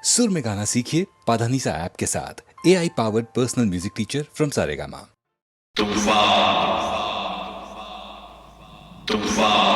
सुर में गाना सीखिए पाधानीसा ऐप के साथ। AI powered personal music teacher from Saregama. तूफान तूफान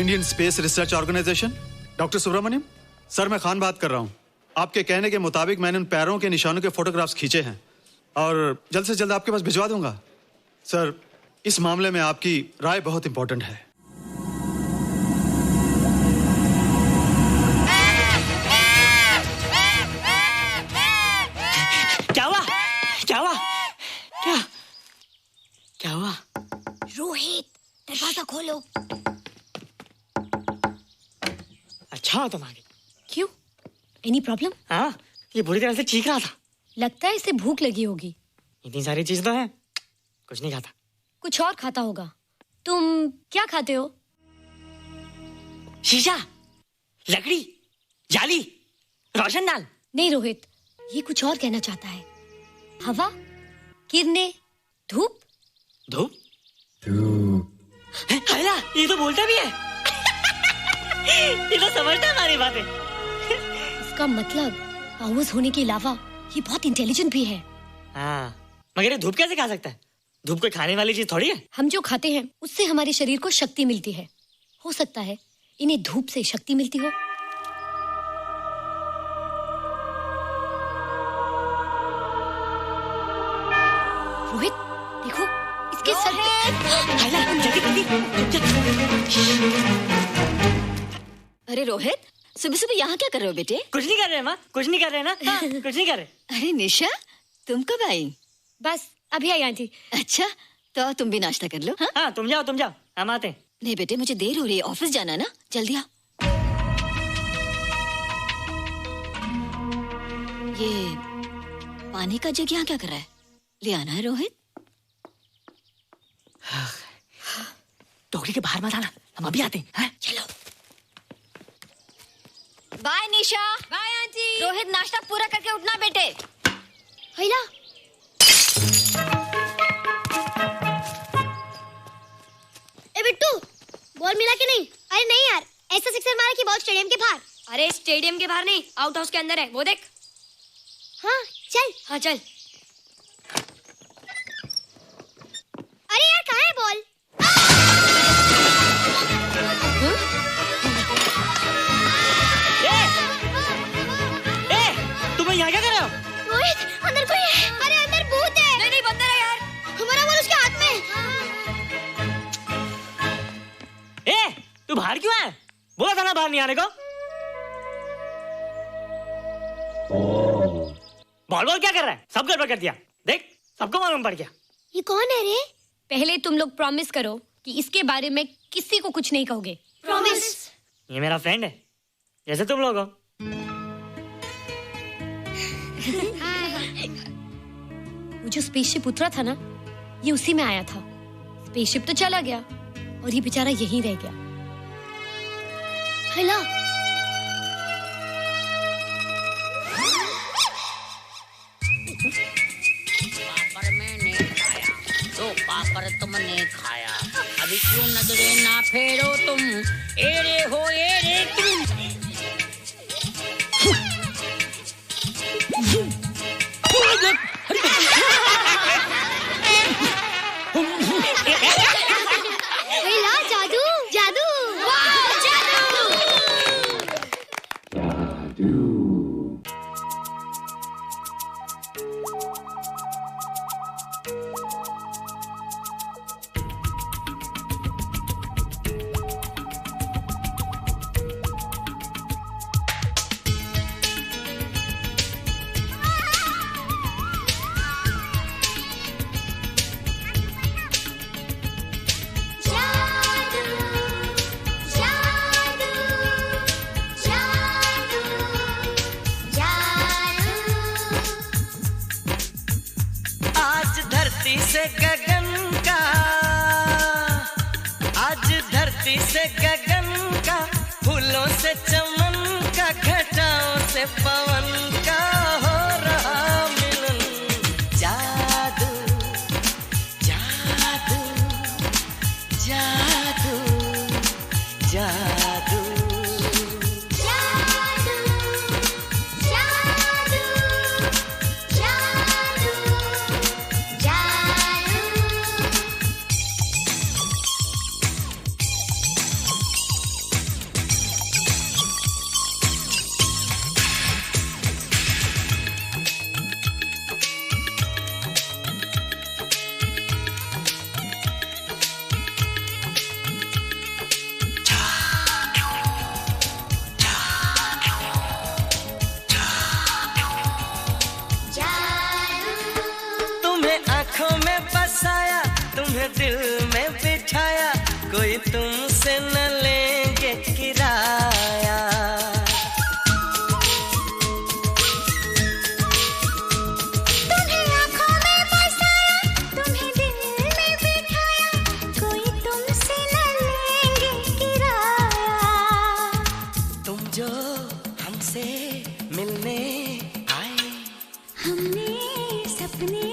Indian Space Research Organisation. Doctor Subramanyam, sir मैं खान बात कर रहा हूँ। आपके कहने के मुताबिक मैंने उन पैरों के निशानों के फोटोग्राफ्स खींचे हैं और जल्द से जल्द आपके पास भिजवा दूंगा। सर, इस मामले में आपकी राय बहुत इंपॉर्टेंट है। क्या हुआ? क्या हुआ? क्या क्या हुआ? रोहित, दरवाजा खोलो। अच्छा हो तुम आ गई। क्यों? Any problem? हाँ, ये बुरी तरह से चीख रहा था। लगता है इसे भूख लगी होगी। इतनी सारी चीज तो है, कुछ नहीं खाता। कुछ और खाता होगा। तुम क्या खाते हो? शीशा, लकड़ी, जाली, रोशनदान। नहीं रोहित, ये कुछ और कहना चाहता है। हवा, किरणें, धूप। धूप? हैला, ये तो बोलता भी है। ये तो समझता है हमारी बातें। इसका मतलब पावर्स होने के अलावा ये बहुत इंटेलिजेंट भी है। हाँ, मगर ये धूप कैसे खा सकता है? धूप कोई खाने वाली चीज थोड़ी है। हम जो खाते हैं उससे हमारे शरीर को शक्ति मिलती है। हो सकता है इन्हें धूप से शक्ति मिलती हो। रोहित, देखो इसके सर पे। हैला, जल्दी जल्दी। अरे रोहित, सुबह सुबह यहाँ क्या कर रहे हो बेटे? कुछ नहीं कर रहे माँ, कुछ नहीं कर रहे ना। हाँ, कुछ नहीं कर रहे। अरे निशा, तुम कब आई? बस अभी आई आंटी। अच्छा, तो तुम भी नाश्ता कर लो। हाँ, हाँ, तुम जाओ, हम आते हैं। नहीं बेटे, मुझे देर हो रही है, ऑफिस जाना है ना, जल्दी आओ। ये पानी का जग यहाँ क्या कर रहा है? ले आना है रोहित। टोकरी के बाहर मत आना, हम अभी आते हैं। हाँ? चलो। Bye Nisha. Bye aunty. Rohit, नाश्ता पूरा करके उठना बेटे। हैला, ए बिट्टू, बॉल मिला कि नहीं? अरे नहीं यार, ऐसा सिक्सर मारा कि बॉल स्टेडियम के बाहर। अरे स्टेडियम के बाहर नहीं, आउट हाउस के अंदर है, वो देख। हाँ चल। हाँ चल। अरे यार, कहाँ है बॉल? तुम यहाँ क्या कर रहे हो? रोहित, अंदर कोई है। अरे अंदर भूत है। नहीं बंदर है यार। हमारा बॉल उसके हाथ में। तू बाहर क्यों है? बोला था ना बाहर नहीं आने को। बॉल क्या कर रहा है? सब गड़बड़ कर दिया। देख, सबको मालूम पड़ गया। ये कौन है रे? पहले तुम लोग प्रॉमिस करो कि इसके बारे में किसी को कुछ नहीं कहोगे। प्रॉमिस। ये मेरा फ्रेंड है, जैसे तुम लोग हो। वो जो स्पेसशिप उतरा था ना, ये उसी में आया था। स्पेसशिप तो चला गया और ये बेचारा यहीं रह गया। हेलो। पापड़ मैंने खाया, दो पापड़ तुमने खाया, अभी क्यों नजरे ना फेरो तुम, एरे हो एरे तुम। हेलो, जादू जादू। वाह, जादू। आज धरती से गगन का, आज धरती से गगन का, फूलों से चमन का, घटाओं से पवन का हो रहा मिलन। जादू जादू जादू जादू। कोई तुमसे न लेंगे किराया। तुम्हें आँखों में बसाया, तुम्हें दिल में बिठाया, कोई तुमसे न लेंगे किराया। तुम जो हमसे मिलने आए, हमने सपने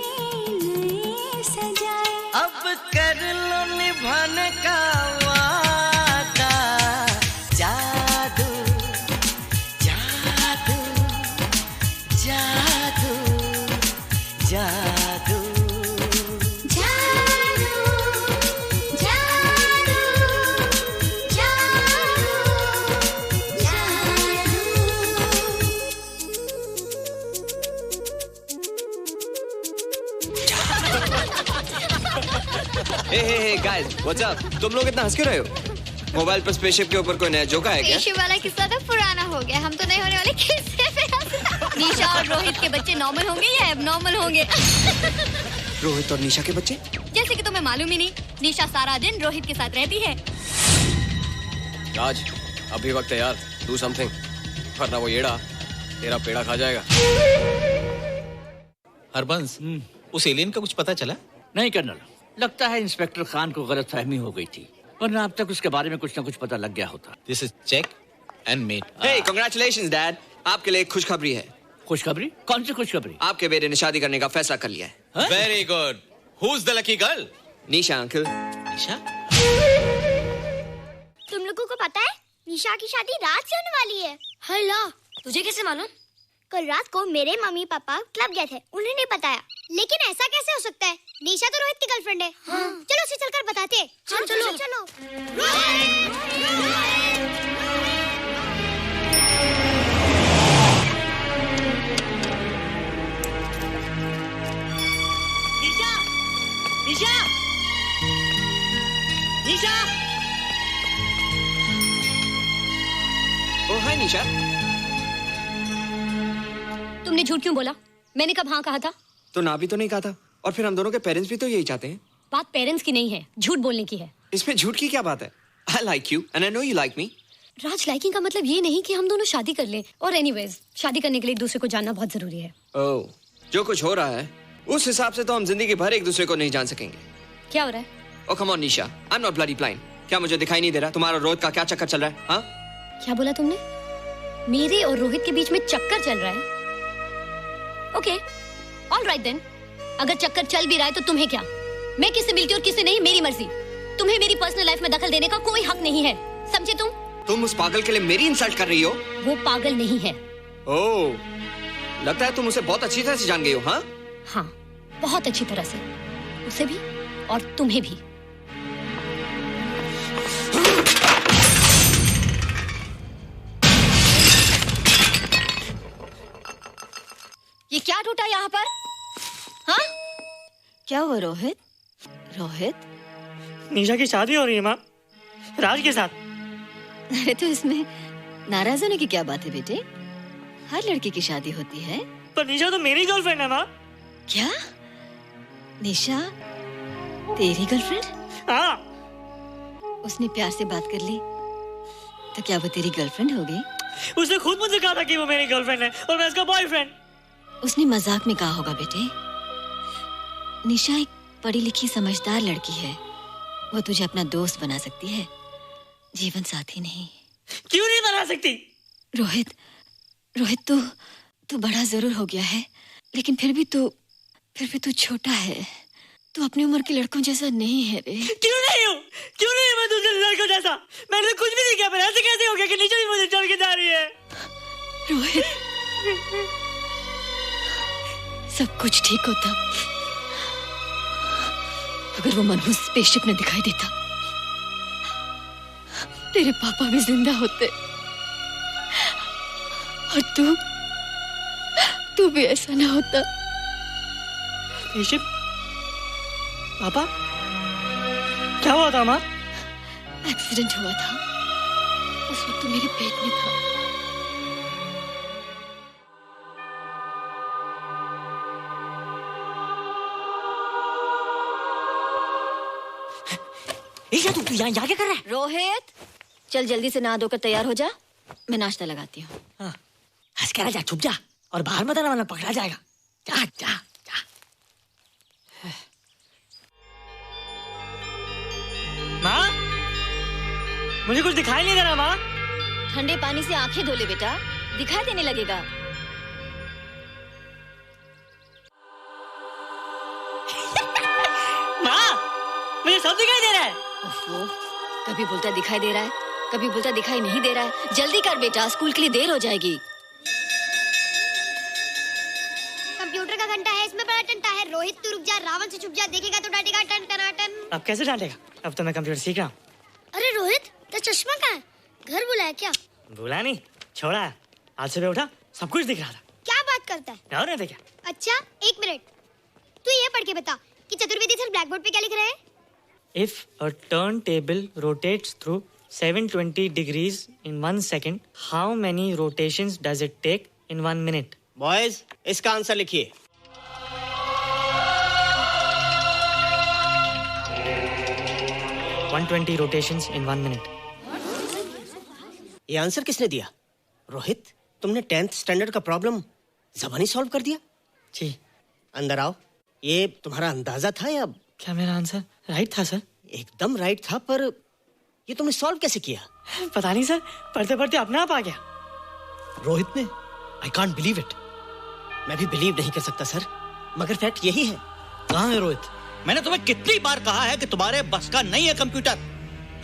नए सजाए, अब कर लो निभाने का वादा। जादू जादू जादू जादू जादू जादू जादू हे गाइस व्हाट्स अप? तुम लोग इतना हंस क्यों रहे हो? मोबाइल पर स्पेसशिप के ऊपर कोई नया जोक है क्या? पेशे वाला किस्सा तो पुराना हो गया, हम तो नहीं होने वाले किस्से पे हंसना। निशा और रोहित के बच्चे नॉर्मल होंगे या एबनॉर्मल होंगे? रोहित और निशा के बच्चे? जैसे कि तुम्हें मालूम ही नहीं, निशा सारा दिन रोहित के साथ रहती है। राज अभी वक्त है यार, डू समथिंग, वरना वो येड़ा तेरा पेड़ा खा जाएगा। हरबंस, उस एलियन का कुछ पता चला? नहीं कर्नल, लगता है इंस्पेक्टर खान को गलतफहमी हो गई थी, वरना अब तक उसके बारे में कुछ न कुछ पता लग गया होता। This is check and mate. Hey congratulations dad, आपके लिए एक खुशखबरी है। खुशखबरी? कौन सी खुशखबरी? आपके बेटे ने शादी करने का फैसला कर लिया है। Very good. Who is the lucky girl? Nisha uncle. Nisha? तुम लोगों को पता है निशा की शादी रात से होने वाली है। हल्ला, तुझे कैसे मालूम? कल रात को मेरे मम्मी पापा क्लब गए थे, उन्हें नहीं बताया। लेकिन ऐसा कैसे हो सकता है? निशा तो रोहित की गर्लफ्रेंड है। हाँ। चलो उसे चलकर बताते हैं। चलो चलो। निशा! निशा! निशा! ओ हाय निशा। तुमने झूठ क्यों बोला? मैंने कब हाँ कहा था? तो ना भी तो नहीं कहा था, और फिर हम दोनों के पेरेंट्स भी तो यही चाहते हैं। बात पेरेंट्स की नहीं है, झूठ बोलने की है। इसमें झूठ की क्या बात है? I like you and I know you like me. Raj, liking का मतलब ये नहीं कि हम दोनों शादी कर लें। और एनीवेज, शादी करने के लिए एक दूसरे को जानना बहुत जरूरी है। ओह, जो कुछ हो रहा है उस हिसाब से तो हम जिंदगी भर एक दूसरे को नहीं जान सकेंगे। क्या हो रहा है? Oh come on Nisha, I am not bloody blind. क्या मुझे दिखाई नहीं दे रहा तुम्हारा रोहित का क्या चक्कर चल रहा है? हाँ, क्या बोला तुमने? मेरे और रोहित के बीच में चक्कर चल रहा है? Okay, all right then. अगर चक्कर चल भी रहा है तो तुम्हें क्या? मैं किससे मिलती हूँ और किससे नहीं, मेरी मर्जी। तुम्हें मेरी पर्सनल लाइफ में दखल देने का कोई हक नहीं है, समझे तुम? तुम उस पागल के लिए मेरी इंसल्ट कर रही हो? वो पागल नहीं है। ओह, लगता है तुम उसे बहुत अच्छी तरह से जान गई हो। हाँ हाँ, बहुत अच्छी तरह से, उसे भी और तुम्हें भी। ये क्या टूटा यहाँ पर? हाँ? क्या हुआ रोहित? रोहित? निशा की शादी हो रही है माँ, राज के साथ। अरे तो इसमें नाराज होने की क्या बात है बेटे? हर लड़की की शादी होती है। पर निशा तो मेरी गर्लफ्रेंड है माँ। क्या? निशा तेरी गर्लफ्रेंड? हाँ। उसने प्यार से बात कर ली तो क्या वो तेरी गर्लफ्रेंड हो गई? उसने खुद मुझे कहा था कि वो मेरी गर्लफ्रेंड है और मैं उसका बॉयफ्रेंड। उसने मजाक में कहा होगा बेटे। निशा एक पढ़ी लिखी समझदार लड़की है, वो तुझे अपना दोस्त बना सकती है, जीवन साथी नहीं। क्यों नहीं बना सकती? रोहित, तू बड़ा जरूर हो गया है, लेकिन फिर भी तू छोटा है। तू अपनी उम्र के लड़कों जैसा नहीं है रे। क्यों नहीं हूँ? क्यों नहीं मैं दूसरे लड़कों जैसा? मैंने तो कुछ भी नहीं किया, पर ऐसे कैसे हो गया कि निशा भी मुझे चल के जा रही है? रोहित, सब कुछ ठीक होता अगर वो मनहूस स्पेसशिप न दिखाई देता। तेरे पापा भी जिंदा होते और तू भी ऐसा ना होता। स्पेसशिप? पापा? क्या हुआ था माँ? एक्सीडेंट हुआ था, उस वक्त तू मेरे पेट में था। ईशा तू यहाँ क्या कर रहा है? रोहित, चल जल्दी से नहा धोकर तैयार हो जा, मैं नाश्ता लगाती हूँ। हंस कर जा, छुप जा और बाहर मत आना वरना पकड़ा जाएगा। जा जा जा। माँ, मुझे कुछ दिखाई नहीं दे रहा माँ। ठंडे पानी से आंखें धो ले बेटा, दिखाई देने लगेगा। माँ, मुझे सब दिखाई दे रहा है। ओफो, कभी बोलता दिखाई दे रहा है, कभी बोलता दिखाई नहीं दे रहा है। जल्दी कर बेटा, स्कूल के लिए देर हो जाएगी। कंप्यूटर का घंटा है, इसमें बड़ा टंटा है। रोहित तू रुक जा, रावण से छुप जा, देखेगा तो डांटेगा टन टनाटन। अब कैसे डांटेगा? अब तो मैं कंप्यूटर सीख रहा हूँ। अरे रोहित, तेरा चश्मा कहाँ है? घर बुलाया क्या? भूला नहीं, छोड़ा। आज सुबह उठा, सब कुछ दिख रहा था। क्या बात करता है? और नहीं तो क्या? अच्छा, एक मिनट, तू ये पढ़ के बता कि चतुर्वेदी सर ब्लैक बोर्ड पे क्या लिख रहे हैं? If a turntable rotates through 720 degrees in 1 second, how many rotations does it take in 1 minute? Boys, इसका आंसर लिखिए। One 120 rotations in 1 minute. ये आंसर किसने दिया? रोहित, तुमने 10th स्टैंडर्ड का प्रॉब्लम ज़बानी सॉल्व कर दिया? जी। अंदर आओ। ये तुम्हारा अंदाजा था या? क्या मेरा आंसर राइट था सर? एकदम राइट था, पर ये तुमने सॉल्व कैसे किया? पता नहीं सर, पढ़ते पढ़ते अपने आप आ गया। रोहित ने? I can't believe it. मैं भी बिलीव नहीं कर सकता सर, मगर फैक्ट यही है। कहाँ है रोहित? मैंने तुम्हें कितनी बार कहा है कि तुम्हारे बस का नहीं है कंप्यूटर।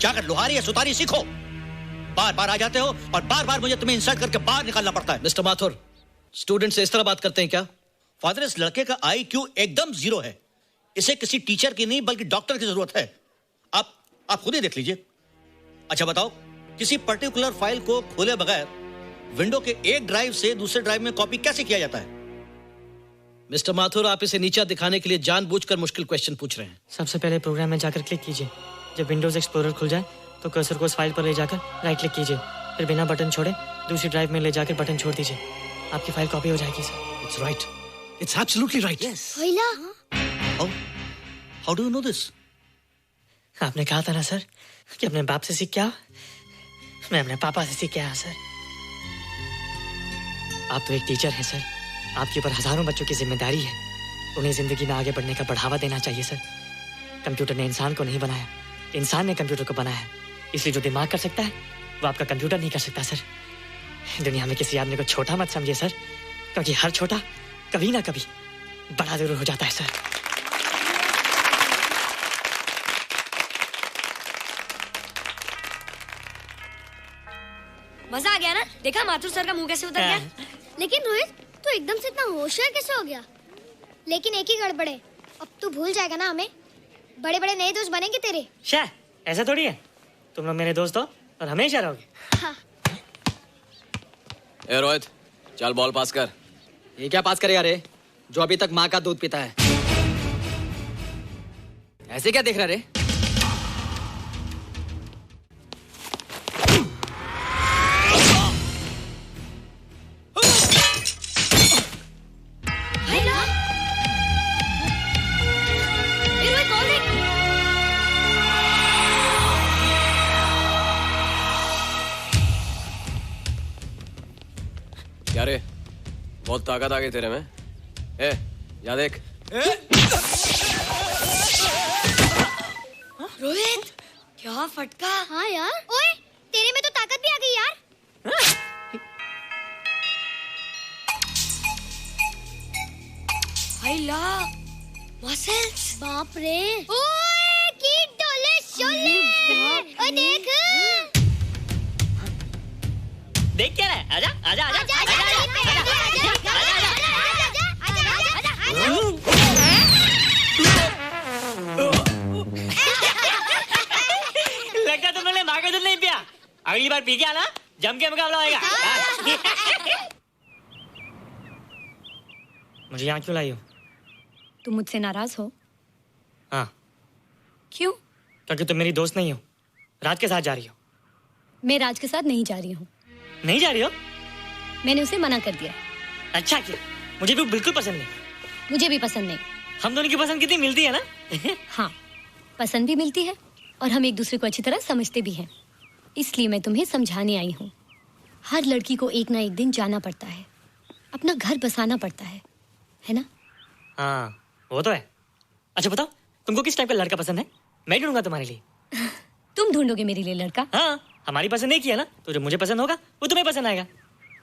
जाकर लोहारी या सुतारी सीखो। बार बार आ जाते हो और बार बार मुझे तुम्हें इंसल्ट करके बाहर निकालना पड़ता है। मिस्टर माथुर, स्टूडेंट से इस तरह बात करते हैं क्या? फादर, इस लड़के का IQ एकदम 0 है। इसे किसी टीचर की नहीं बल्कि डॉक्टर की जरूरत है। आप खुद ही देख लीजिए। अच्छा बताओ, किसी पर्टिकुलर फाइल को खोले बगैर विंडो के एक ड्राइव से दूसरे ड्राइव में कॉपी कैसे किया जाता है? मिस्टर माथुर, आप इसे नीचा दिखाने के लिए जानबूझकर मुश्किल क्वेश्चन पूछ रहे हैं। सबसे पहले प्रोग्राम में जाकर क्लिक कीजिए। जब विंडोज एक्सप्लोरर खुल जाए तो कर्सर को उस फाइल पर ले जाकर राइट क्लिक कीजिए, फिर बिना बटन छोड़े दूसरी ड्राइव में ले जाकर बटन छोड़ दीजिए। आपकी फाइल कॉपी हो जाएगी sir. It's right, it's absolutely right. How do you know this? आपने कहा था ना सर कि अपने बाप से सीख के आओ। मैं अपने पापा से सीख के आया सर। आप तो एक टीचर हैं सर, आपके ऊपर हजारों बच्चों की जिम्मेदारी है। उन्हें जिंदगी में आगे बढ़ने का बढ़ावा देना चाहिए सर। कंप्यूटर ने इंसान को नहीं बनाया, इंसान ने कंप्यूटर को बनाया। इसलिए जो दिमाग कर सकता है वो आपका कंप्यूटर नहीं कर सकता सर। दुनिया में किसी आदमी को छोटा मत समझिए सर, क्योंकि हर छोटा कभी ना कभी बड़ा जरूर हो जाता है सर। मजा आ गया ना? देखा माथुर सर का मुंह कैसे उतर गया? लेकिन रोहित, तू एकदम से इतना होशियार कैसे हो गया? लेकिन एक ही गड़बड़ है, अब तू भूल जाएगा ना हमें। बड़े बड़े नए दोस्त बनेंगे तेरे। शायद ऐसा थोड़ी है, तुम लोग मेरे दोस्त हो और हमेशा रहोगे। हाँ। ए रोहित, चल बॉल पास कर। ये क्या पास करेगा रे, जो अभी तक माँ का दूध पीता है? ऐसे क्या देख रहा रे? क्या रे, बहुत ताकत आ गई तेरे में। ए, या देख। रोहित, क्या फटका। हाँ यार। ओए, तेरे में तो ताकत भी आ गई यार। हाय ला, मसल्स। बाप रे। ओए, कीट डोले शोले। ओए देख। देख क्या है? आजा आजा आजा आजा आजा लगता तुम लोगों ने माँ का दूध नहीं पिया। अगली बार पी के आना, जम के मुकाबला होएगा। मुझे यहाँ क्यों लाई हो? तुम मुझसे नाराज हो? हाँ। क्यों? क्योंकि तुम मेरी दोस्त नहीं हो, राज के साथ जा रही हो। मैं राज के साथ नहीं जा रही हूँ। नहीं जा रही हो? मैंने उसे मना कर दिया। अच्छा किया, मुझे भी बिल्कुल पसंद नहीं। मुझे भी पसंद नहीं। हम दोनों की पसंद कितनी मिलती है ना? हाँ, पसंद भी मिलती है और हम एक दूसरे को अच्छी तरह समझते भी हैं। इसलिए मैं तुम्हें समझाने आई हूँ। हर लड़की को एक ना एक दिन जाना पड़ता है, अपना घर बसाना पड़ता है ना? हाँ वो तो है। अच्छा बताओ, तुमको किस टाइप का लड़का पसंद है? मैं ढूंढूंगा तुम्हारे लिए। तुम ढूंढोगे मेरे लिए लड़का? हाँ, हमारी पसंद एक ही है ना, तो जो मुझे पसंद होगा वो तुम्हें पसंद आएगा।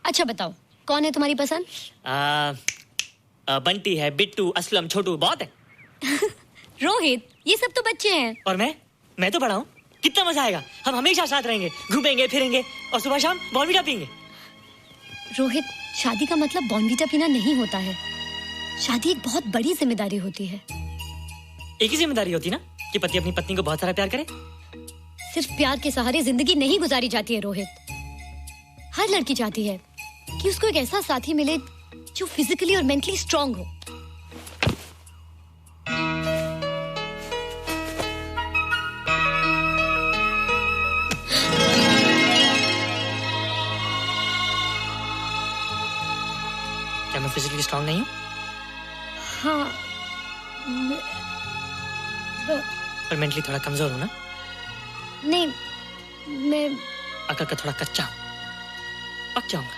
अच्छा बताओ, कौन है तुम्हारी पसंद? बंटी है, बिट्टू, असलम, छोटू, बहुत है। रोहित, ये सब तो बच्चे हैं। और मैं तो बड़ा हूँ। कितना मजा आएगा, हम हमेशा साथ रहेंगे, घूमेंगे फिरेंगे और सुबह शाम बॉर्नवीटा पीएंगे। रोहित, शादी का मतलब बॉर्नवीटा पीना नहीं होता है। शादी एक बहुत बड़ी जिम्मेदारी होती है। एक ही जिम्मेदारी होती है ना कि पति अपनी पत्नी को बहुत सारा प्यार करे। सिर्फ प्यार के सहारे जिंदगी नहीं गुजारी जाती है रोहित। हर लड़की चाहती है कि उसको एक ऐसा साथी मिले जो फिजिकली और मेंटली स्ट्रांग हो। क्या मैं फिजिकली स्ट्रांग नहीं हूँ? हाँ, पर मेंटली थोड़ा कमजोर हूँ ना? नहीं, मैं अकल का थोड़ा कच्चा हूँ, पक जाऊंगा।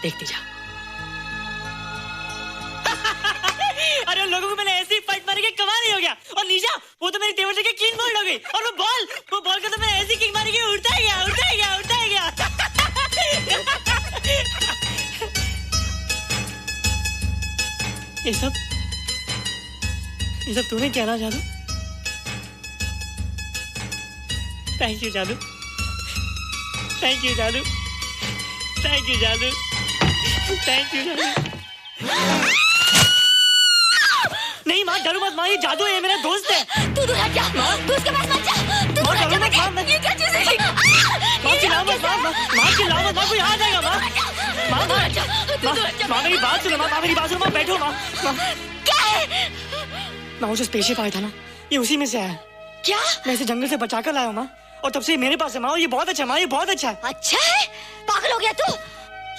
देखती जा। अरे उन लोगों को मैंने ऐसी फाइट मारी कि कमाल ही हो गया। और निशा, वो तो मेरी टेबल से क्लीन बोल्ड हो गई। और वो बॉल का तो मैंने ऐसी किक मारी कि उड़ता ही गया। ये सब तूने क्या ना जादू? थैंक यू जादू। थैंक यू जादू। थैंक यू जादू। थैंक यू जादू। नहीं माँ, डरो मत माँ, ये जादू है, मेरा दोस्त है। तू दूर हट जा, तू उसके पास मत जा। तू दूर हट जा बेटा। ये क्या चीज़ है? माँ चिल्लाओ मत, माँ कोई आ जाएगा। माँ मेरी बात सुनो, माँ बैठो। माँ क्या है? माँ वो जो स्पेसशिप आया था ना, ये उसी में से आया। क्या? मैं इसे जंगल से बचा कर लाया हूँ माँ, और तब से मेरे पास है माँ। ये बहुत अच्छा है माँ, ये बहुत अच्छा है। अच्छा है? पागल हो गया तू?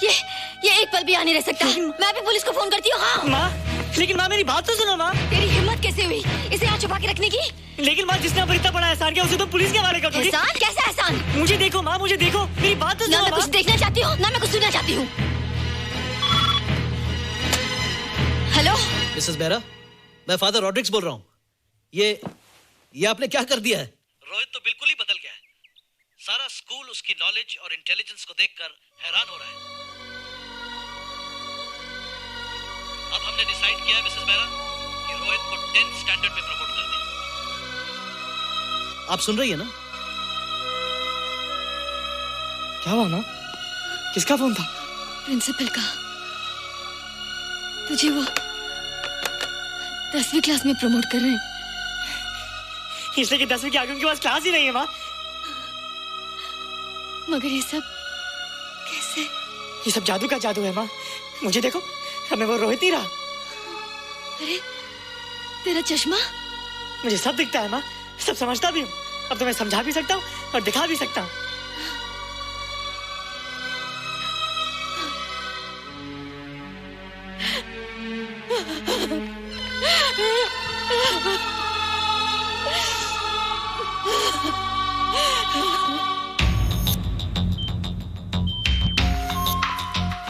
ये एक पल भी यहाँ नहीं रह सकता। मैं भी पुलिस को फोन करती हूँ। हाँ माँ, लेकिन माँ मेरी बात तो सुनो माँ। तेरी हिम्मत कैसे हुई इसे यहाँ छुपा के रखने की? लेकिन माँ, जिसने इतना बड़ा एहसान किया उसे तो पुलिस के हवाले कर दोगी। एहसान? कैसा एहसान? मुझे देखो माँ, मुझे देखो, मेरी बात तो सुनो। ना मैं कुछ देखना चाहती हूँ, ना मैं कुछ सुनना चाहती हूँ। हेलो मिसेस बेरा, मैं फादर रॉड्रिक्स बोल रहा हूँ। ये आपने क्या कर दिया है? रोहित तो बिल्कुल ही बदल गया है। सारा स्कूल उसकी नॉलेज और इंटेलिजेंस को देखकर हैरान हो रहा है। अब हमने डिसाइड किया है मिसेस बेरा कि रोहित को 10th स्टैंडर्ड में प्रमोट कर दें। आप सुन रही है ना? क्या हुआ माँ? किसका फोन था? प्रिंसिपल का। तुझे वो 10वीं क्लास में प्रमोट कर रहे हैं। इसलिए कि 10वीं के आगे उनके पास क्लास ही नहीं है माँ। मगर ये सब कैसे? ये सब जादू का जादू है माँ। मुझे देखो, अब मैं वो रोहित नहीं रहा। अरे तेरा चश्मा? मुझे सब दिखता है माँ, सब समझता भी हूँ। अब तो मैं समझा भी सकता हूँ और दिखा भी सकता हूँ।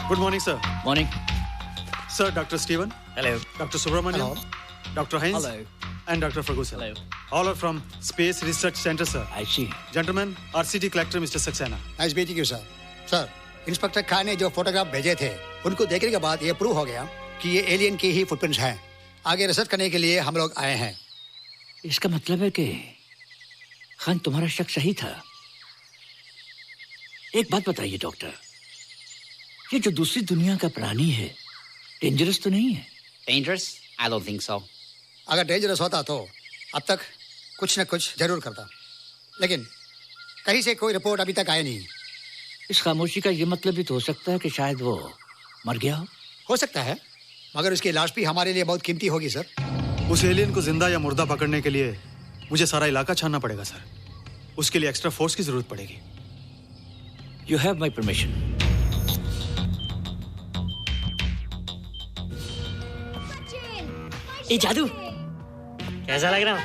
Good morning sir. Morning sir, doctor Steven, hello, doctor Subramanyam, doctor Heinz, and Dr. Ferguson. Hello. All are from Space Research Center, sir. I see. Gentlemen, RCT collector Mr. Saxena. Nice meeting you sir. Sir, inspector Khan ने जो photograph भेजे थे, उनको देखने के बाद ये prove हो गया कि ये एलियन की ही फुटप्रिंट्स हैं। आगे रिसर्च करने के लिए हम लोग आए हैं। इसका मतलब है कि खान, तुम्हारा शक सही था। एक बात बताइए डॉक्टर, ये जो दूसरी दुनिया का प्राणी है, डेंजरस तो नहीं है? Dangerous? I don't think so. अगर डेंजरस होता तो अब तक कुछ न कुछ जरूर करता, लेकिन कहीं से कोई रिपोर्ट अभी तक आई नहीं। इस खामोशी का ये मतलब भी तो हो सकता है कि शायद वो मर गया हो सकता है, मगर उसकी लाश भी हमारे लिए बहुत कीमती होगी सर। उस एलियन को जिंदा या मुर्दा पकड़ने के लिए मुझे सारा इलाका छानना पड़ेगा सर। उसके लिए एक्स्ट्रा फोर्स की जरूरत पड़ेगी। You have my permission. ये जादू कैसा लग रहा हूँ?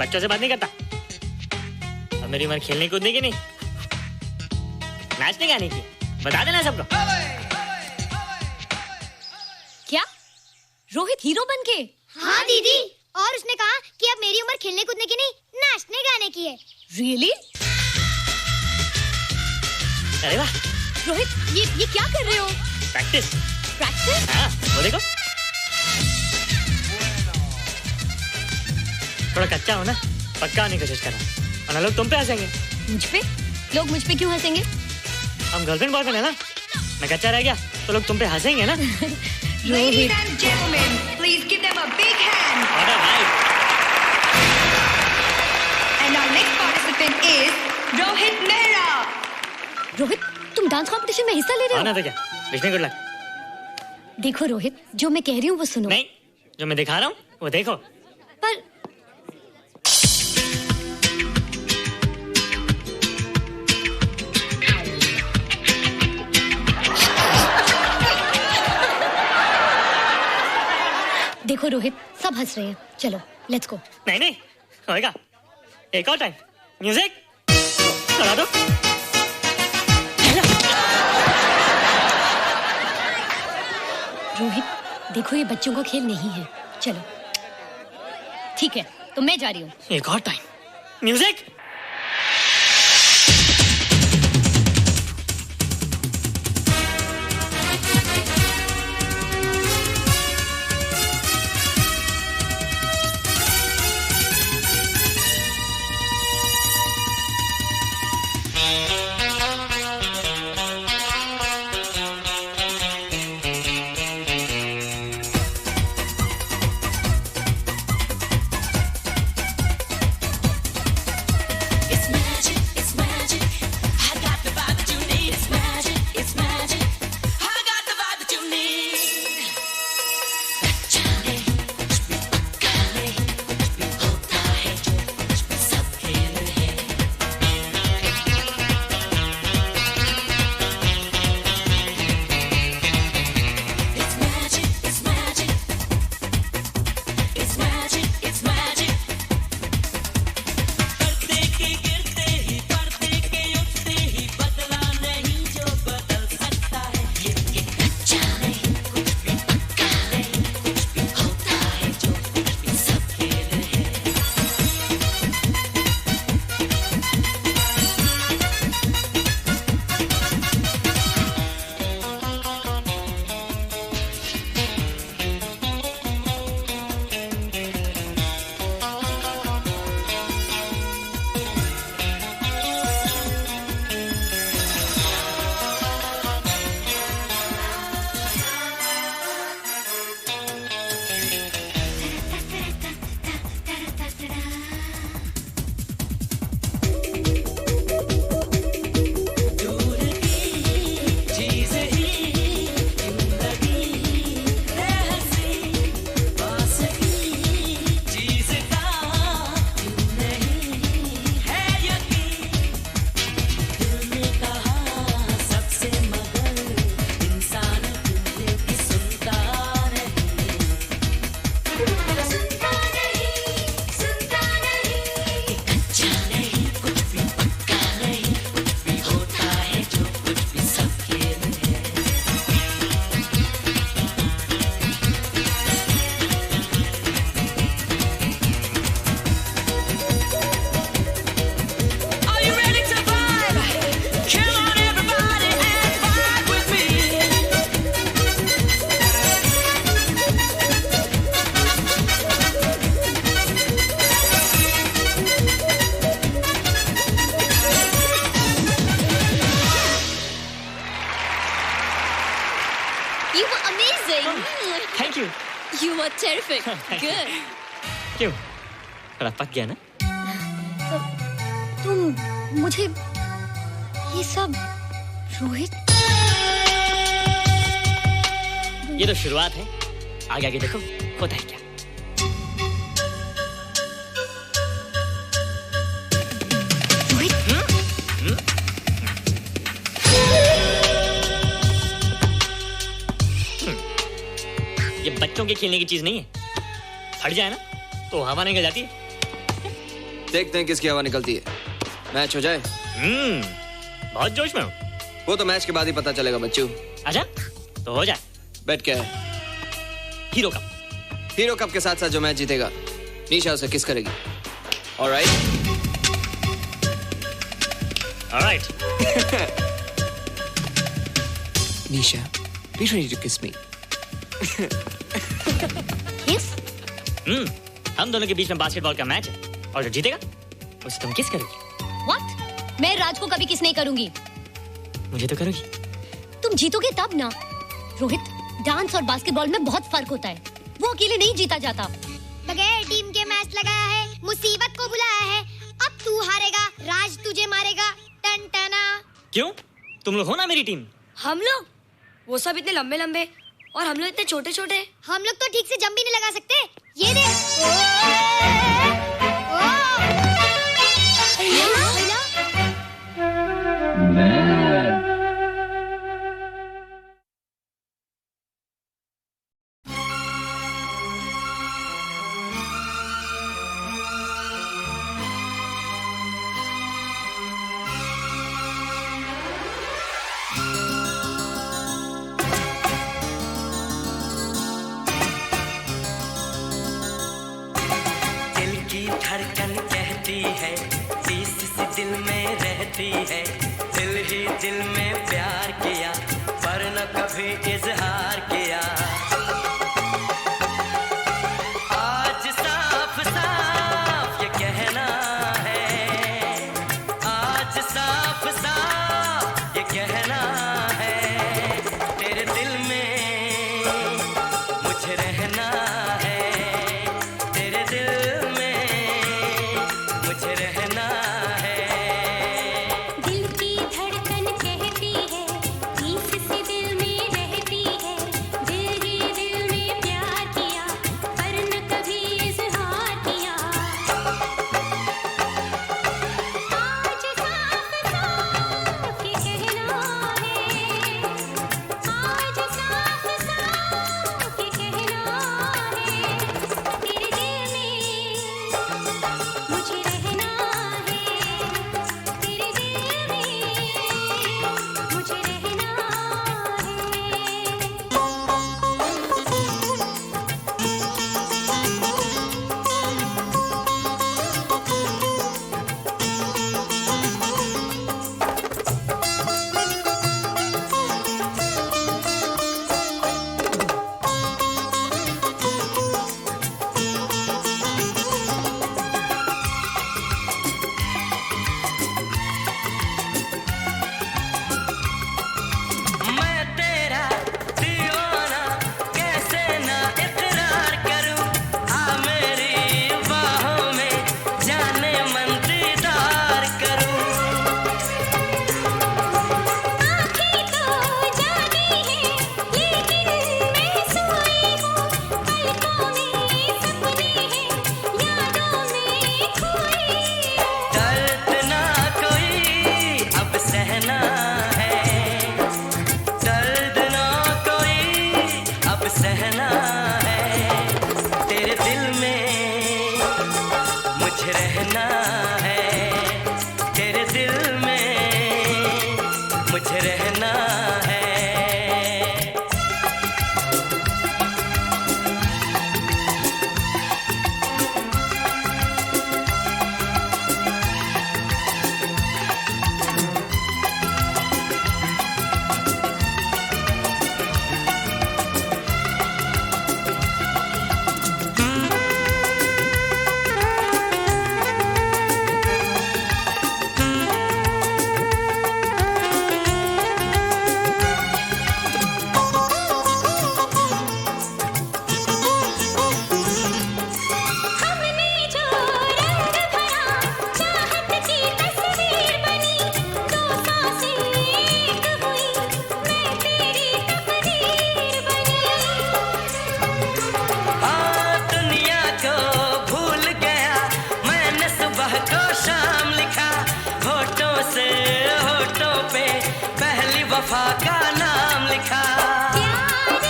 बच्चों से बात नहीं करता। अब मेरी उम्र खेलने कूदने की नहीं, नाचने गाने की। बता देना सबको। क्या रोहित हीरो बन के? हाँ दीदी, और उसने कहा कि अब मेरी उम्र खेलने कूदने की नहीं, नाचने गाने की है। रियली? अरे वाह रोहित, ये क्या कर रहे हो? प्रैक्टिस। प्रैक्टिस? हाँ, वो देखो थोड़ा कच्चा हो ना, पक्का होने की कोशिश करना, वरना लोग तुम पे हंसेंगे। मुझ पे? लोग मुझ पे क्यों हंसेंगे? हम गर्लफ्रेंड बॉयफ्रेंड है ना, मैं कच्चा रह गया तो लोग तुम पे हंसेंगे ना। Ladies and gentlemen, please give them a big hand. All right. And our next participant is Rohit Mehra. Rohit, तुम डांस कंपटीशन में हिस्सा ले रहे हो? ना तो क्या, विश मी गुड लक। देखो रोहित, जो मैं कह रही हूँ वो सुनो। नहीं, जो मैं दिखा रहा हूँ वो देखो। पर देखो रोहित, सब हंस रहे हैं। चलो लेट्स गो। नहीं नहीं होएगा, एक और टाइम। म्यूजिक चला दो। रोहित देखो, ये बच्चों का खेल नहीं है। चलो ठीक है, तो मैं जा रही हूँ। एक और time. Music. You were terrific. Good. क्यों? थोड़ा पक गया ना? तुम मुझे ये सब रोहित, ये तो शुरुआत है, आगे आगे देखो होता है क्या। ये बच्चों के खेलने की चीज नहीं है, फट जाए ना तो हवा निकल जाती है। देखते हैं किसकी हवा निकलती है। मैच हो जाए। बहुत जोश में हूँ। वो तो मैच के बाद ही पता चलेगा बच्चू। अच्छा तो हो जाए। बेट क्या है? Hero cup. हीरो कप के साथ साथ जो मैच जीतेगा निशा उसे किस करेगी। Alright alright. Nisha be ready to kiss me. किस? हम दोनों के बीच में बास्केटबॉल का मैच है और जो जीतेगा उसे तुम किस करोगी। What? मैं राज को कभी किस नहीं करूंगी। मुझे तो करोगी। तुम जीतोगे तब ना। रोहित, डांस और बास्केटबॉल में बहुत फर्क होता है। वो अकेले नहीं जीता जाता। बगैर टीम के मैच लगाया है, मुसीबत को बुलाया है। अब तू हारेगा, राज तुझे मारेगा। टन टना। क्यों? तुम लोग हो ना मेरी टीम। हम लोग? वो सब इतने लंबे लंबे और हम लोग इतने छोटे छोटे। हम लोग तो ठीक से जंप भी नहीं लगा सकते। ये देख। धड़कन कहती है, तीस सी दिल में रहती है। दिल ही दिल में प्यार किया पर न कभी इजहार किया। आज साफ साफ ये कहना है, आज साफ साफ ये कहना है, तेरे दिल में मुझे रहना है। तेरे दिल मुझे रहना है। दिल की धड़कन कहती है, तीस सी दिल में रहती है। दिल ही दिल में प्यार किया पर न कभी इजहार किया। आज साफ साफ ये कहना है, आज साफ साफ ये कहना है, तेरे दिल में मुझे रहना है। तेरे दिल में मुझे रहना मैं तेरा दीवाना कैसे ना इकरार करूं। आ मेरी बाहों में जाने मन दीदार करूं। आँखें तो जागी हैं लेकिन मैं सोई हूँ। पलकों में सपने हैं, यादों में खोई हूँ। दर्द ना कोई अब सहना है, दर्द ना कोई अब सहना है। तेरे दिल में मुझे रहना है। तेरे दिल में मुझे रहना है। हमने जो रंग भरा चाहत की तस्वीर बनी। दो सांसें एक हुई, मैं तेरी तकदीर बनी। हाँ दुनिया को भूल गया मैंने सुबह को शाम लिखा। होठों से होठों पे पहली वफा का नाम लिखा। प्यार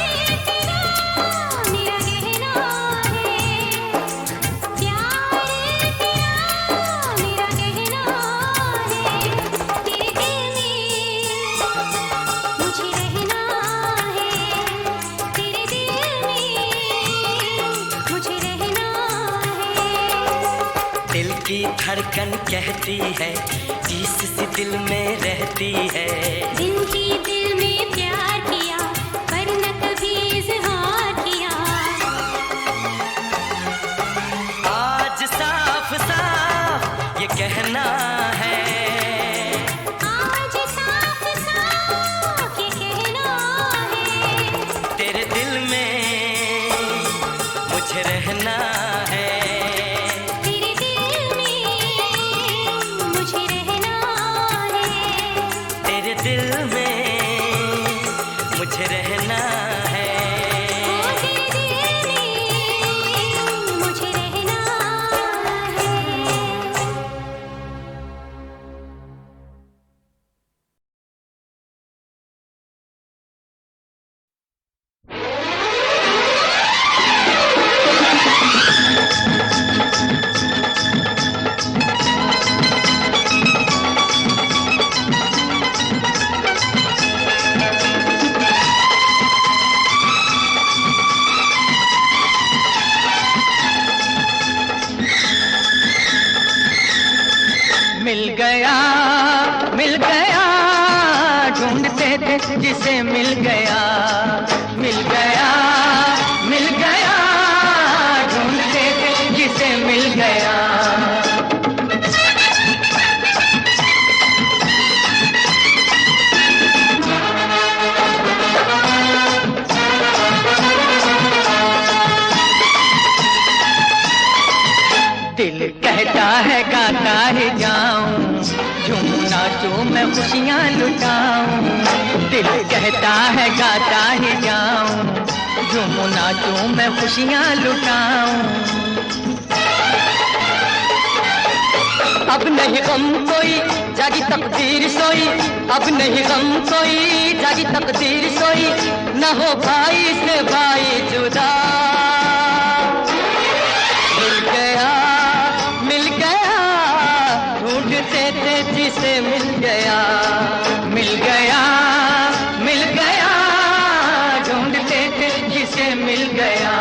तेरा मेरा गहना है, प्यार तेरा की धड़कन कहती है, चीस सी दिल में रहती है। दिल ही दिल में प्यार किया, पर न कभी इज़हार किया। आज साफ साफ ये कहना है, आज साफ साफ ये कहना है, तेरे दिल में मुझे रहना है। तेरे दिल में मुझे रहना है, तेरे दिल में मुझे रहना है। ओ तेरे दिल में मुझे रहना है। मिल गया, ढूंढते थे जिसे मिल गया, मिल गया, मिल गया, ढूंढते थे जिसे मिल गया। दिल कहता है गाता ही जाऊं, झूम नाचूं मैं खुशियाँ लुटाऊं। दिल कहता है गाता ही जाऊं, झूम नाचूं मैं खुशियाँ लुटाऊं। अब नहीं गम कोई जागी तकदीर सोई, अब नहीं गम कोई जागी तकदीर सोई, न हो भाई से भाई जुदा। मिल गया, मिल गया, ढूंढते थे जिसे मिल गया, मिल गया, मिल गया, ढूंढते थे जिसे मिल गया।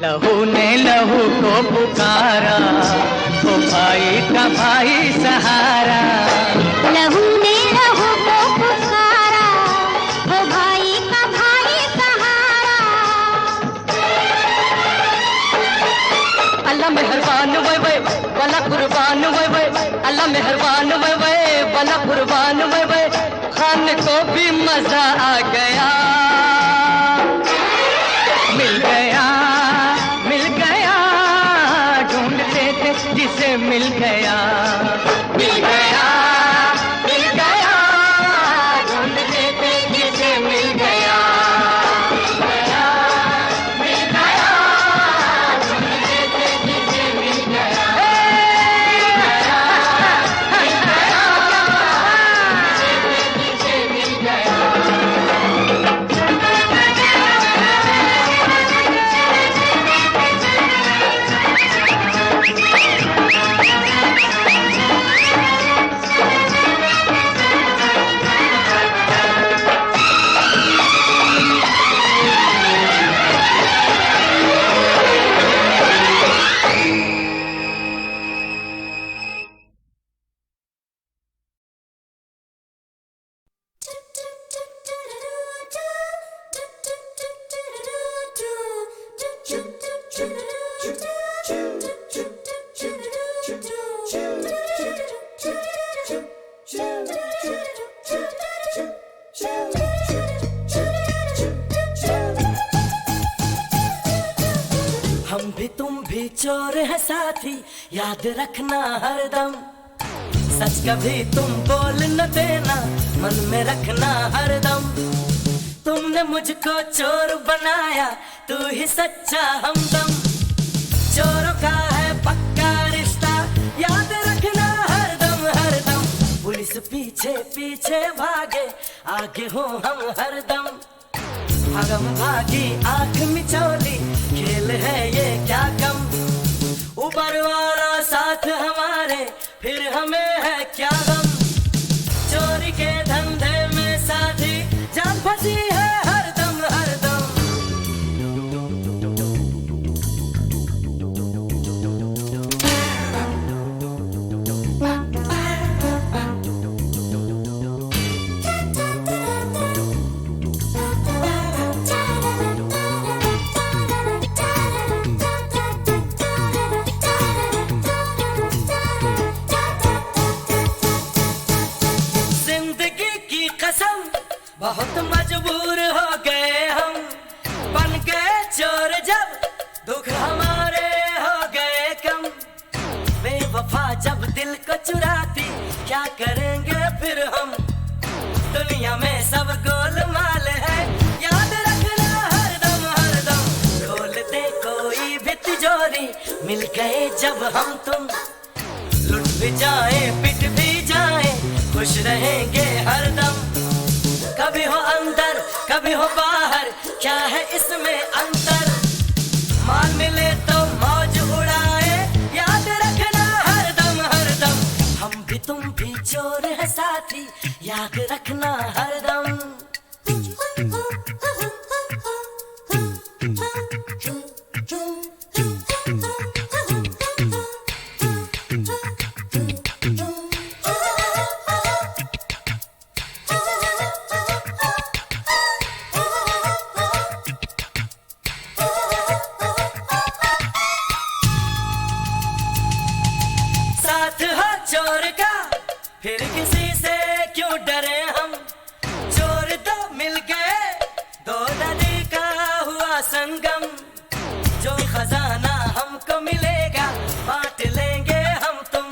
लहू ने लहू को पुकारा, वो भाई का भाई सहारा। लहू ने लहू को पुकारा, वो भाई का भाई सहारा। अल्लाह मेहरबान वे वे वाला कुर्बान वे वे, अल्लाह मेहरबान वे वे वाला कुर्बान वे वे, खान को भी मजा आ गया। मिल गया, मिल गया, ढूंढते थे जिसे मिल गया, मिल गया, मिल गया, ढूंढते थे जिसे मिल गया। मिल गया, ढूंढते थे जिसे मिल गया। मिल गया, जिसे मिल गया। हम भी तुम भी चोर है साथी, याद रखना हरदम। सच कभी तुम बोल न देना, मन में रखना हरदम। तुमने मुझको चोर बनाया, तू ही सच्चा हमदम। चोरों का है पक्का रिश्ता, याद रखना हरदम हरदम। पुलिस पीछे पीछे भागे, आगे हो हम हरदम। भागम भागी आंख मिचौली खेल है ये क्या कम, ऊपर वाला साथ हमारे फिर हमें है क्या गम, चोरी के धंधे में साथी जान फंसी है हरदम हरदम। बहुत मजबूर हो गए हम, बन गए चोर जब दुख हमारे हो गए कम, बेवफा जब दिल को चुराती क्या करेंगे फिर हम, दुनिया में सब गोलमाल है याद रखना हरदम हरदम, खोलते कोई भी तिजोरी मिल गए जब हम तुम, लुट भी जाए पिट भी जाए खुश रहेंगे हरदम, कभी हो अंदर कभी हो बाहर क्या है इसमें अंतर, माल मिले तो मौज उड़ाए याद रखना हरदम हरदम, हम भी तुम भी चोर है साथी याद रखना हरदम। चोर का फिर किसी से क्यों डरे हम, चोर दो मिल गए दो नदी का हुआ संगम, जो खजाना हमको मिलेगा बांट लेंगे हम तुम,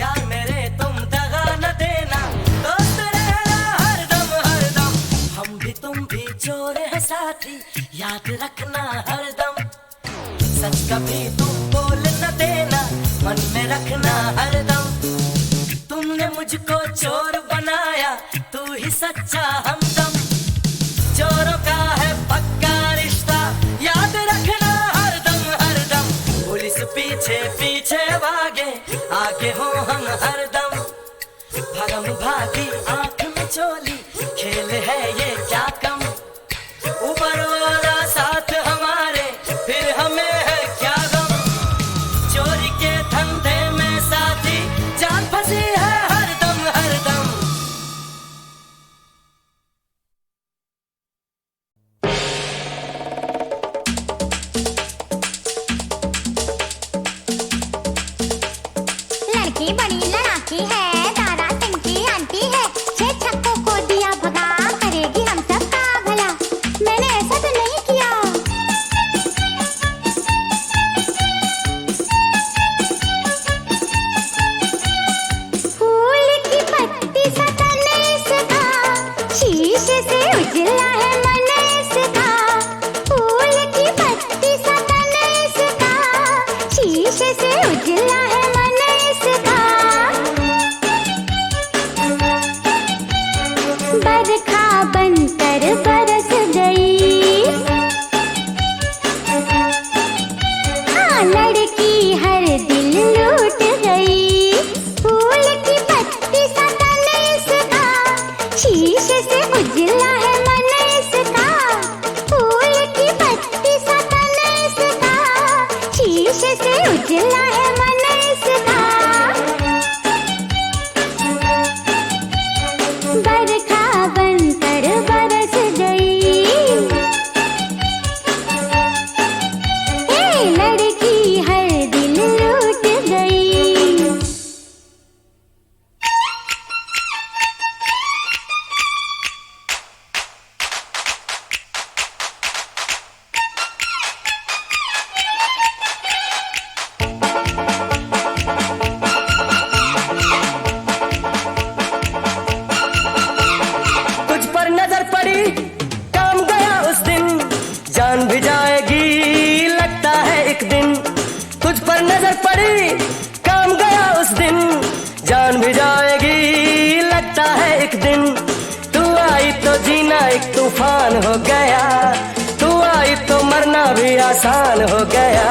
यार मेरे तुम दगा न देना दोस्त रहना हरदम हरदम, हम भी तुम भी चोर है साथी याद रखना हरदम, सच कभी तुम बोल न देना मन में रखना हरदम, तुमने मुझको चोर बनाया तू ही सच्चा हमदम, चोरों का है पक्का रिश्ता याद रखना हरदम हरदम, पुलिस पीछे पीछे भागे आगे हो हम हरदम, भागम भागी आंख में चोली खेल है ये क्या कम, ऊपर वाला साथ हमारे फिर हमें है क्या गम, चोरी के धंधे में साथी जान फंसी है हरदम हरदम। लड़की बड़ी लड़ाकी है, तारा सिंह की आंटी है, 6 छक्कों को दिया भगा, करेगी हम सब का भला, मैंने ऐसा तो नहीं किया। फूल की पत्ती सा तन इसका, शीशे से उजला है मन इसका, फूल की पत्ती सा तन इसका, शीशे से उजला है मन इसका, बरखा बनकर बरस गई, हाँ लड़की हर दिल लूट गई, फूल की पत्ती सा तन इसका, शीशे से उजला है मन इसका, फूल की पत्ती सा तन इसका, शीशे से उजला है मन इसका, बरखा बनकर बरस गई, ए लड़की हर दिल लूट गई। तुझ पर नजर पड़ी काम गया उस दिन, जान भी जाएगी लगता है एक दिन, तुझ पर नजर पड़ी काम गया उस दिन, जान भी जाएगी लगता है एक दिन, तू आई तो जीना एक तूफान हो गया, तू आई तो मरना भी आसान हो गया।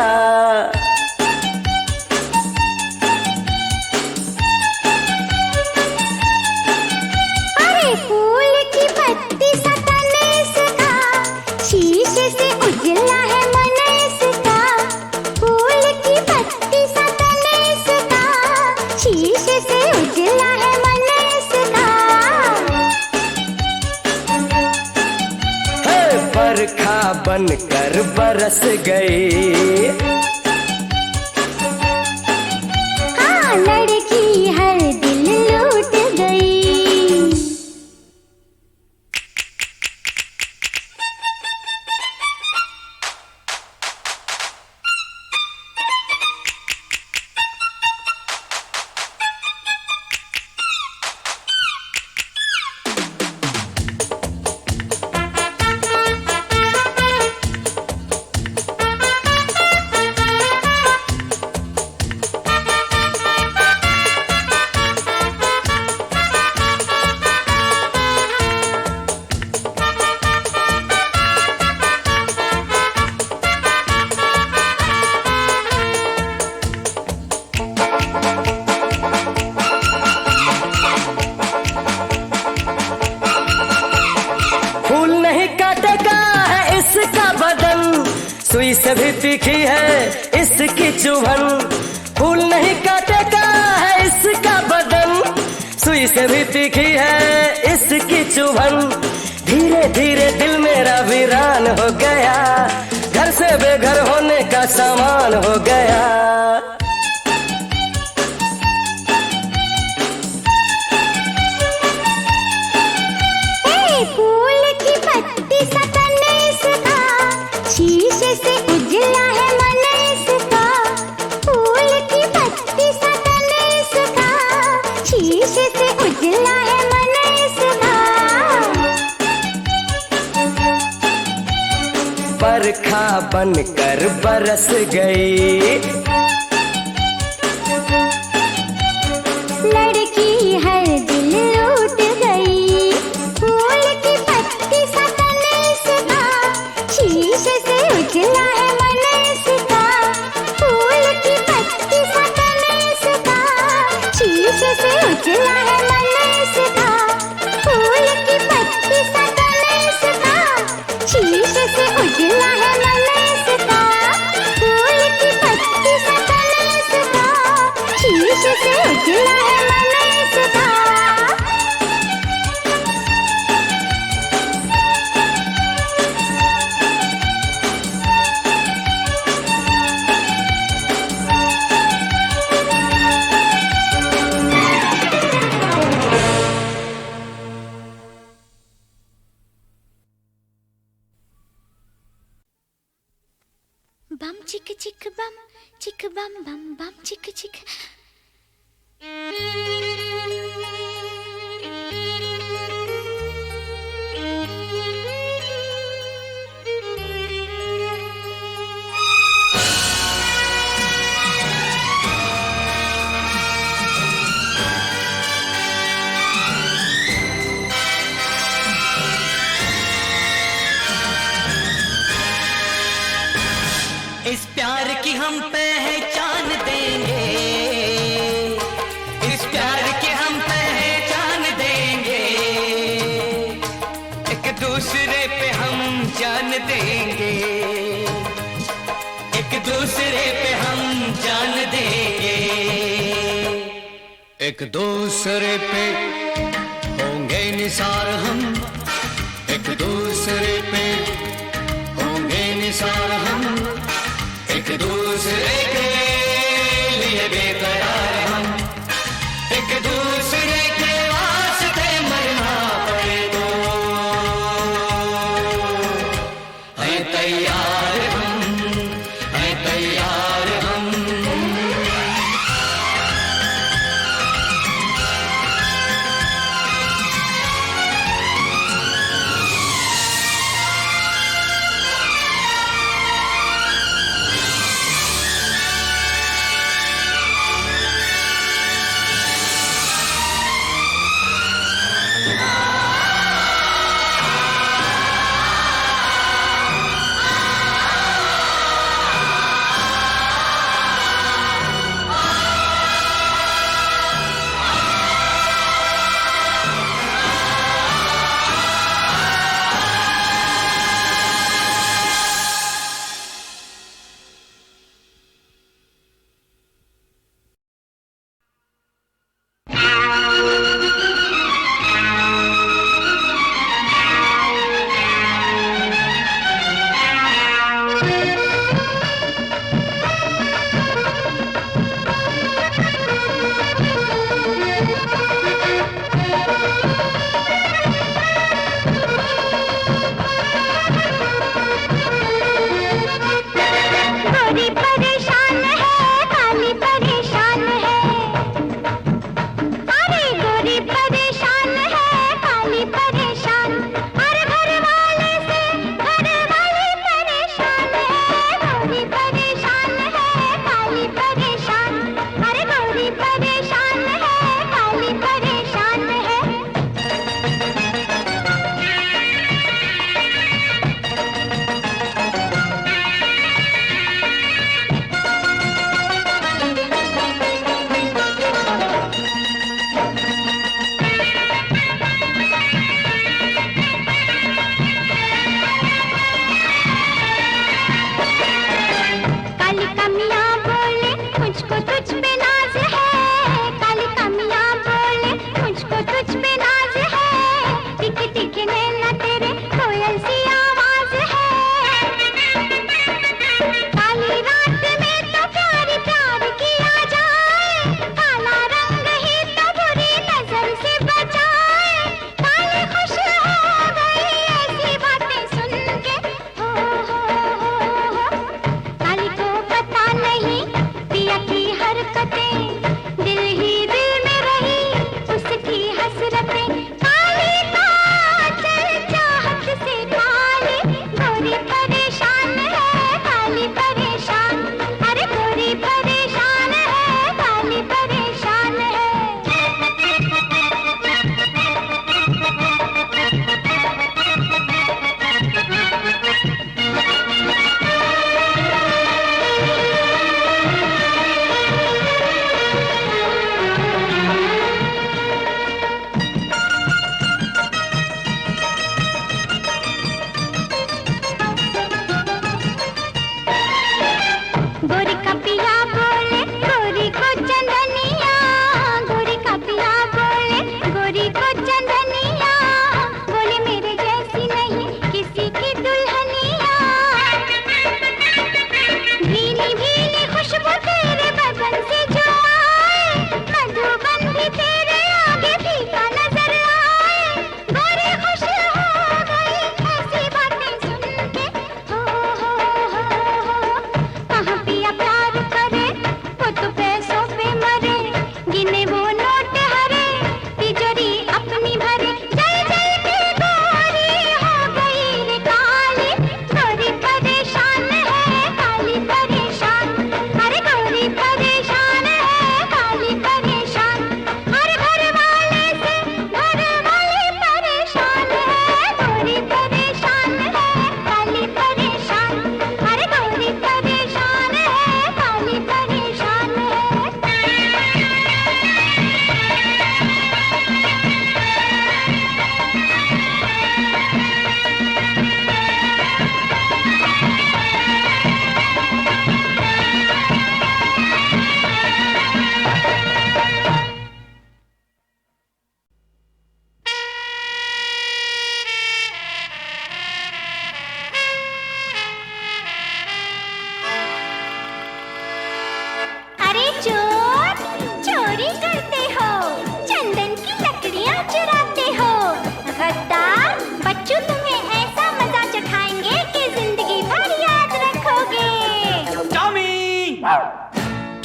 अरे फूल की पत्ती सा तन इसका, शीशे से उजला है मन इसका। फूल की पत्ती सा तन इसका, शीशे से उजला है मन इसका। हे बरखा बनकर बरस गई, हाँ लड़की हर दिल लूट गई। फूल नहीं काटेगा है इसका बदन, सुई से भी तीखी है इसकी चुभन। फूल नहीं काटेगा है इसका बदन, सुई से भी तीखी है इसकी चुभन। धीरे धीरे दिल मेरा वीरान हो गया, घर से बेघर होने का सामान हो गया। फूल की पत्ती सा तन इसका, शीशे से उजला है मन इसका। फूल की पत्ती सा तन इसका, शीशे से उजला है मन इसका। बरखा बनकर बरस गई, लड़की हर दिल लूट गई। फूल की पत्ती सा तन इसका, शीशे से उजला है मन इसका। फूल की पत्ती सा तन इसका, शीशे से उजला है मन इसका। फूल की पत्ती सा तन इसका, शीशे से उजला है मन इसका। फूल की पत्ती सा तन इसका, शीशे से उजला है मन इसका। बम चिक चिक बम बम बम चिक चिक। इस प्यार की हम पहचान देंगे, इस प्यार की हम पहचान देंगे। एक दूसरे पे हम जान देंगे, एक दूसरे पे हम जान देंगे। एक दूसरे पे होंगे निसार हम, एक दूसरे पे होंगे निसार हम। एक दूसरे के लिए बेकरार हम, एक दूसरे के वास्ते मरना पड़े तो है तैयार हम, है तैयार हम।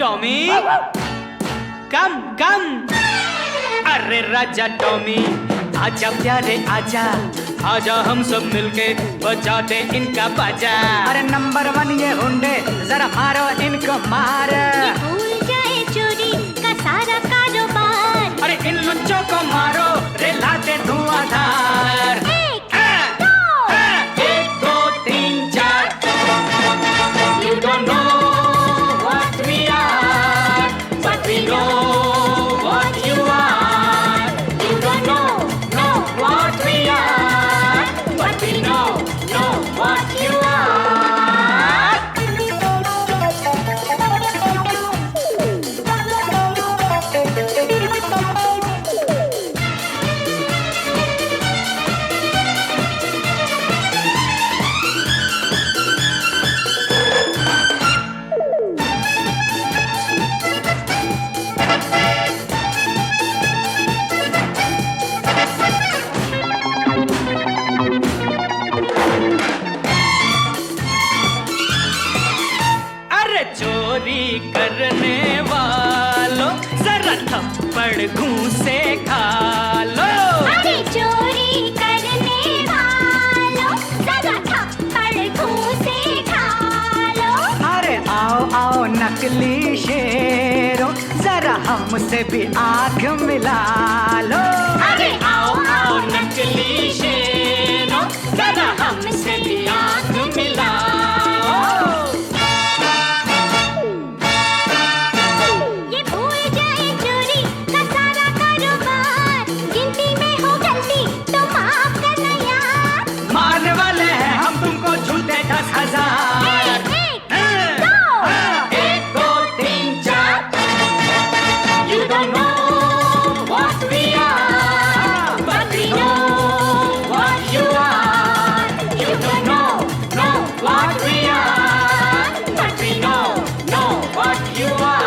टॉमी कम कम। अरे राजा टॉमी आजा प्यारे आजा, आजा हम सब मिलके बजाते इनका बाजा। अरे नंबर 1 ये हुंडे, जरा मारो इनको मार। भूल जाए चोरी का सारा कारोबार। अरे इन लुच्चों को मारो रे लाते धुआंधार। 1 2 3 4 You don't know what we are, but we know what you are. You don't know what we are, but we know what you are. अरे चोरी करने वालों जरा थप्पड़ घूंसे खा लो। अरे चोरी करने वालों जरा थप्पड़ घूंसे खा लो। अरे आओ आओ नकली शेरों, जरा हमसे भी आंख मिला लो। अरे आओ आओ नकली शेरों, जरा हमसे भी आंख मिलाओ। ये भूल जाए चोरी का सारा कारोबार। गिनती में हो गलती तो माफ करना यार। मारने वाले हैं हम तुमको झूठे 10,000। 1 2 3 4 You don't know what we are, but we know what you are. You don't know what we are, but we know what you are.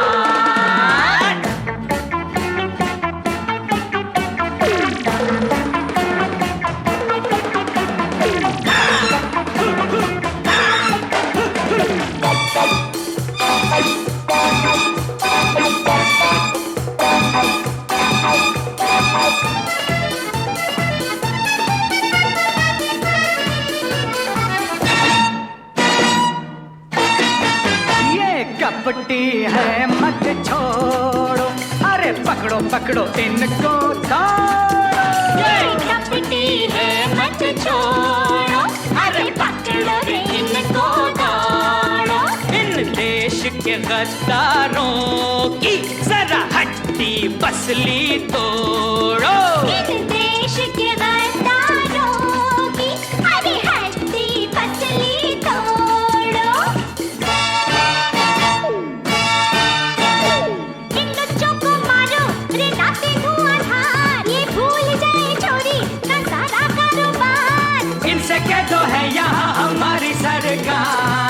ये कपटी है मत छोड़ो, अरे पकड़ो पकड़ो इनको दौड़ो। ये कपटी है मत छोड़ो, अरे पकड़ो रे इनको दौड़ो। इन देश के गद्दारों की जरा हड्डी पसली तोड़ो। इन देश के गद्दारों की अरे हड्डी पसली तोड़ो। इन लुच्चों को मारो रे लाते धुआंधार। ये भूल जाए चोरी का सारा कारोबार। इनसे कह दो है यहाँ हमारी सरकार।